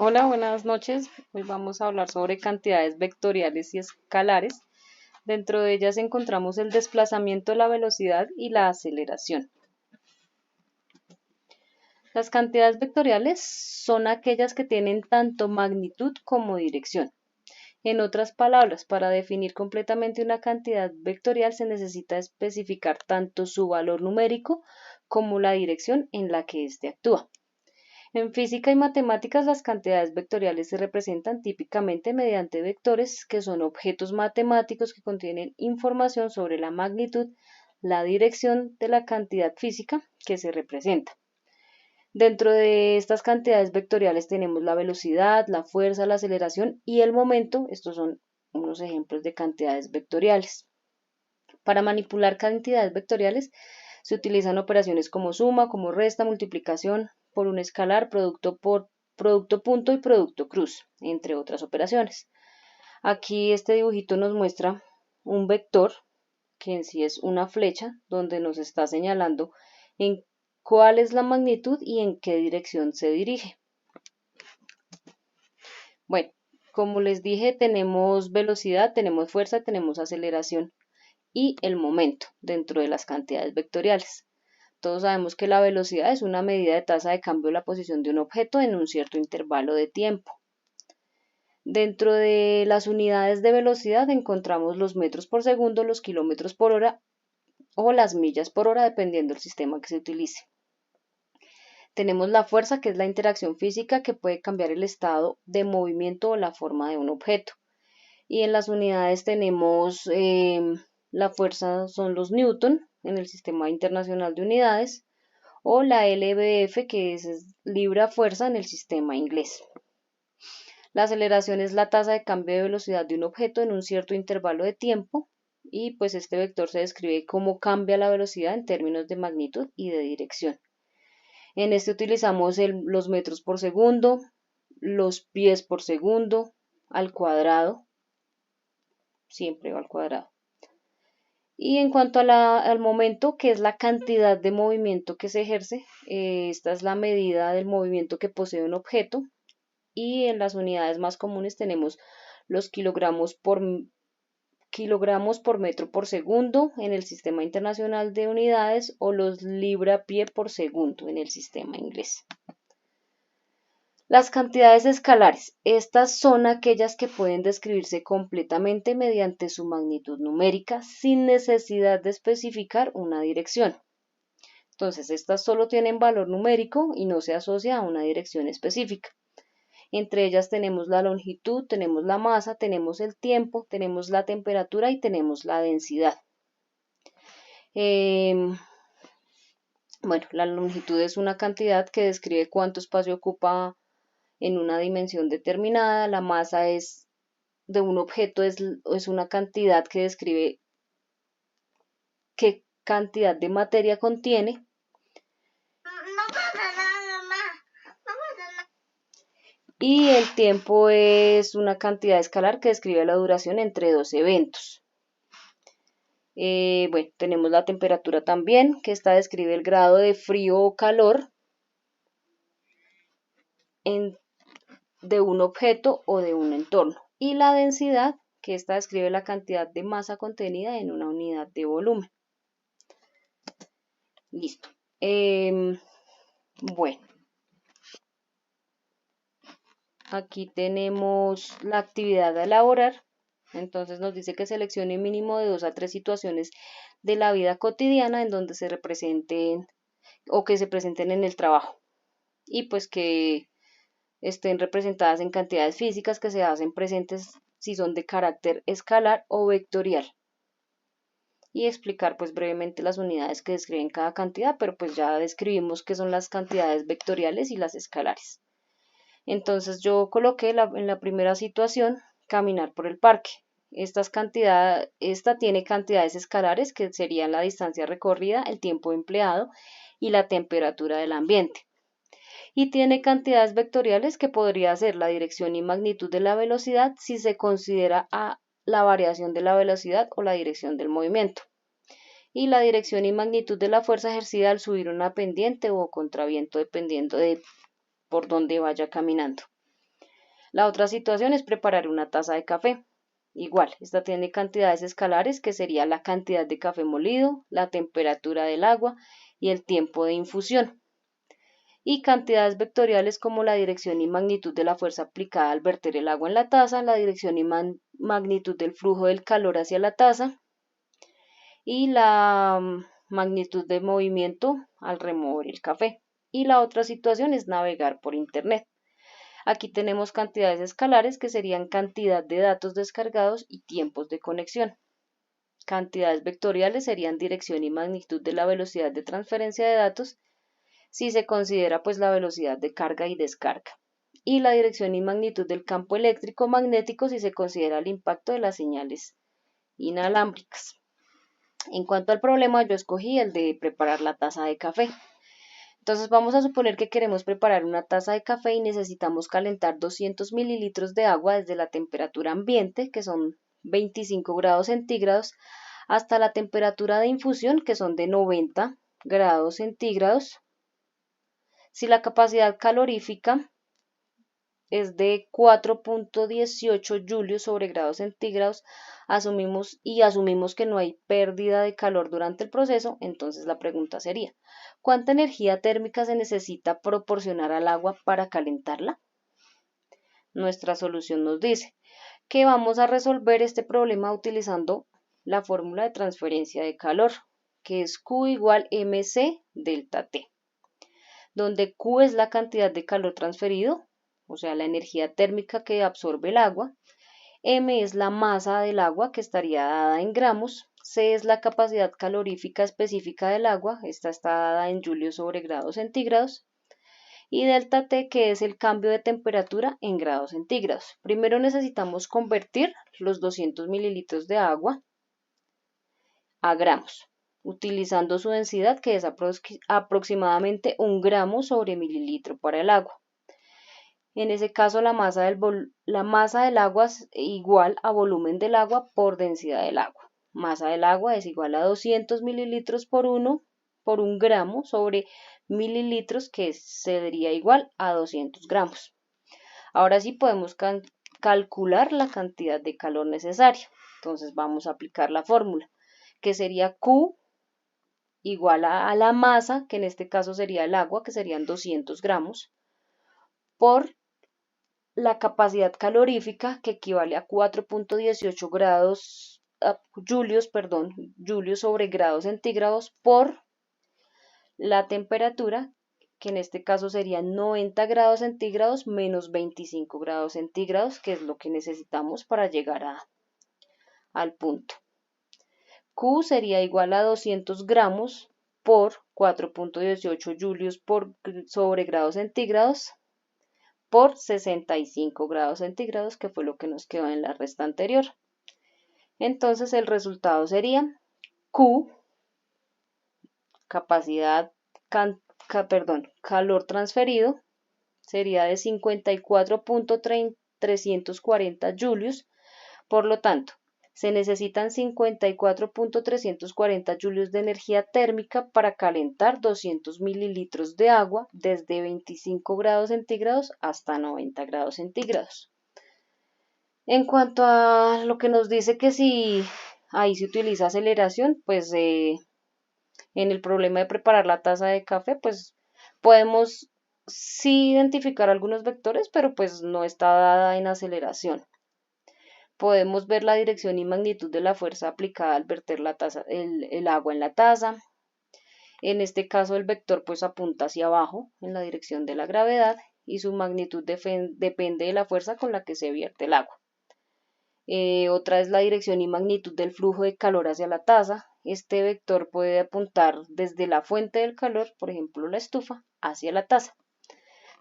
Hola, buenas noches. Hoy vamos a hablar sobre cantidades vectoriales y escalares. Dentro de ellas encontramos el desplazamiento, la velocidad y la aceleración. Las cantidades vectoriales son aquellas que tienen tanto magnitud como dirección. En otras palabras, para definir completamente una cantidad vectorial se necesita especificar tanto su valor numérico como la dirección en la que éste actúa. En física y matemáticas, las cantidades vectoriales se representan típicamente mediante vectores, que son objetos matemáticos que contienen información sobre la magnitud, la dirección de la cantidad física que se representa. Dentro de estas cantidades vectoriales tenemos la velocidad, la fuerza, la aceleración y el momento. Estos son unos ejemplos de cantidades vectoriales. Para manipular cantidades vectoriales se utilizan operaciones como suma, como resta, multiplicación por un escalar, producto punto y producto cruz, entre otras operaciones. Aquí este dibujito nos muestra un vector, que en sí es una flecha, donde nos está señalando en cuál es la magnitud y en qué dirección se dirige. Bueno, como les dije, tenemos velocidad, tenemos fuerza, tenemos aceleración y el momento dentro de las cantidades vectoriales. Todos sabemos que la velocidad es una medida de tasa de cambio de la posición de un objeto en un cierto intervalo de tiempo. Dentro de las unidades de velocidad encontramos los metros por segundo, los kilómetros por hora o las millas por hora, dependiendo del sistema que se utilice. Tenemos la fuerza, que es la interacción física que puede cambiar el estado de movimiento o la forma de un objeto. Y en las unidades tenemos la fuerza, son los newton en el Sistema Internacional de Unidades, o la lbf, que es libra fuerza en el sistema inglés. La aceleración es la tasa de cambio de velocidad de un objeto en un cierto intervalo de tiempo, y pues este vector se describe cómo cambia la velocidad en términos de magnitud y de dirección. En este utilizamos los metros por segundo, los pies por segundo, al cuadrado, siempre va al cuadrado. Y en cuanto al momento, que es la cantidad de movimiento que se ejerce, esta es la medida del movimiento que posee un objeto, y en las unidades más comunes tenemos los kilogramos por metro por segundo en el Sistema Internacional de Unidades o los libra-pie por segundo en el sistema inglés. Las cantidades escalares. Estas son aquellas que pueden describirse completamente mediante su magnitud numérica sin necesidad de especificar una dirección. Entonces, estas solo tienen valor numérico y no se asocia a una dirección específica. Entre ellas tenemos la longitud, tenemos la masa, tenemos el tiempo, tenemos la temperatura y tenemos la densidad. Bueno, la longitud es una cantidad que describe cuánto espacio ocupa en una dimensión determinada. La masa de un objeto es una cantidad que describe qué cantidad de materia contiene. Y el tiempo es una cantidad escalar que describe la duración entre dos eventos. Bueno, tenemos la temperatura también, que esta describe el grado de frío o calor de un objeto o de un entorno. Y la densidad, que esta describe la cantidad de masa contenida en una unidad de volumen. Listo. Bueno. Aquí tenemos la actividad a elaborar. Entonces nos dice que seleccione mínimo de 2 a 3 situaciones de la vida cotidiana en donde se representen o que se presenten en el trabajo. Y pues que estén representadas en cantidades físicas que se hacen presentes si son de carácter escalar o vectorial. Y explicar pues brevemente las unidades que describen cada cantidad, pero pues ya describimos qué son las cantidades vectoriales y las escalares. Entonces yo coloqué en la primera situación caminar por el parque. Esta tiene cantidades escalares que serían la distancia recorrida, el tiempo empleado y la temperatura del ambiente. Y tiene cantidades vectoriales que podría ser la dirección y magnitud de la velocidad si se considera la variación de la velocidad o la dirección del movimiento. Y la dirección y magnitud de la fuerza ejercida al subir una pendiente o contraviento dependiendo de por donde vaya caminando. La otra situación es preparar una taza de café. Igual, esta tiene cantidades escalares que sería la cantidad de café molido, la temperatura del agua y el tiempo de infusión. Y cantidades vectoriales como la dirección y magnitud de la fuerza aplicada al verter el agua en la taza, la dirección y magnitud del flujo del calor hacia la taza y la magnitud de movimiento al remover el café. Y la otra situación es navegar por Internet. Aquí tenemos cantidades escalares que serían cantidad de datos descargados y tiempos de conexión. Cantidades vectoriales serían dirección y magnitud de la velocidad de transferencia de datos si se considera pues la velocidad de carga y descarga. Y la dirección y magnitud del campo eléctrico magnético si se considera el impacto de las señales inalámbricas. En cuanto al problema, yo escogí el de preparar la taza de café. Entonces vamos a suponer que queremos preparar una taza de café y necesitamos calentar 200 mililitros de agua desde la temperatura ambiente, que son 25 grados centígrados, hasta la temperatura de infusión, que son de 90 grados centígrados. Si la capacidad calorífica es de 4.18 julios sobre grados centígrados, asumimos que no hay pérdida de calor durante el proceso, entonces la pregunta sería, ¿cuánta energía térmica se necesita proporcionar al agua para calentarla? Nuestra solución nos dice que vamos a resolver este problema utilizando la fórmula de transferencia de calor, que es Q igual mc delta T, donde Q es la cantidad de calor transferido, o sea, la energía térmica que absorbe el agua, M es la masa del agua que estaría dada en gramos, C es la capacidad calorífica específica del agua, esta está dada en julios sobre grados centígrados, y delta T que es el cambio de temperatura en grados centígrados. Primero necesitamos convertir los 200 mililitros de agua a gramos, utilizando su densidad que es aproximadamente 1 gramo sobre mililitro para el agua. En ese caso la masa del agua es igual a volumen del agua por densidad del agua. Masa del agua es igual a 200 mililitros por 1 gramo sobre mililitros, que sería igual a 200 gramos. Ahora sí podemos calcular la cantidad de calor necesaria. Entonces vamos a aplicar la fórmula, que sería Q igual a la masa, que en este caso sería el agua, que serían 200 gramos, por la capacidad calorífica, que equivale a 4.18 julios sobre grados centígrados, por la temperatura, que en este caso serían 90 grados centígrados menos 25 grados centígrados, que es lo que necesitamos para llegar al punto. Q sería igual a 200 gramos por 4.18 julios sobre grados centígrados por 65 grados centígrados, que fue lo que nos quedó en la resta anterior. Entonces el resultado sería Q, calor transferido, sería de 54.340 julios, por lo tanto, se necesitan 54.340 julios de energía térmica para calentar 200 mililitros de agua desde 25 grados centígrados hasta 90 grados centígrados. En cuanto a lo que nos dice que si ahí se utiliza aceleración, pues en el problema de preparar la taza de café, pues podemos sí identificar algunos vectores, pero pues no está dada en aceleración. Podemos ver la dirección y magnitud de la fuerza aplicada al verter el agua en la taza. En este caso el vector pues apunta hacia abajo en la dirección de la gravedad y su magnitud depende de la fuerza con la que se vierte el agua. Otra es la dirección y magnitud del flujo de calor hacia la taza. Este vector puede apuntar desde la fuente del calor, por ejemplo la estufa, hacia la taza.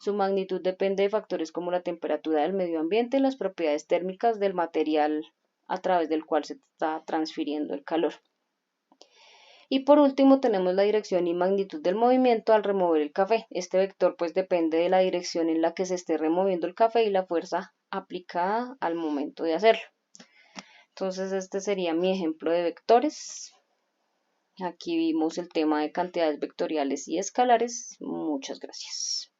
Su magnitud depende de factores como la temperatura del medio ambiente y las propiedades térmicas del material a través del cual se está transfiriendo el calor. Y por último tenemos la dirección y magnitud del movimiento al remover el café. Este vector pues depende de la dirección en la que se esté removiendo el café y la fuerza aplicada al momento de hacerlo. Entonces este sería mi ejemplo de vectores. Aquí vimos el tema de cantidades vectoriales y escalares. Muchas gracias.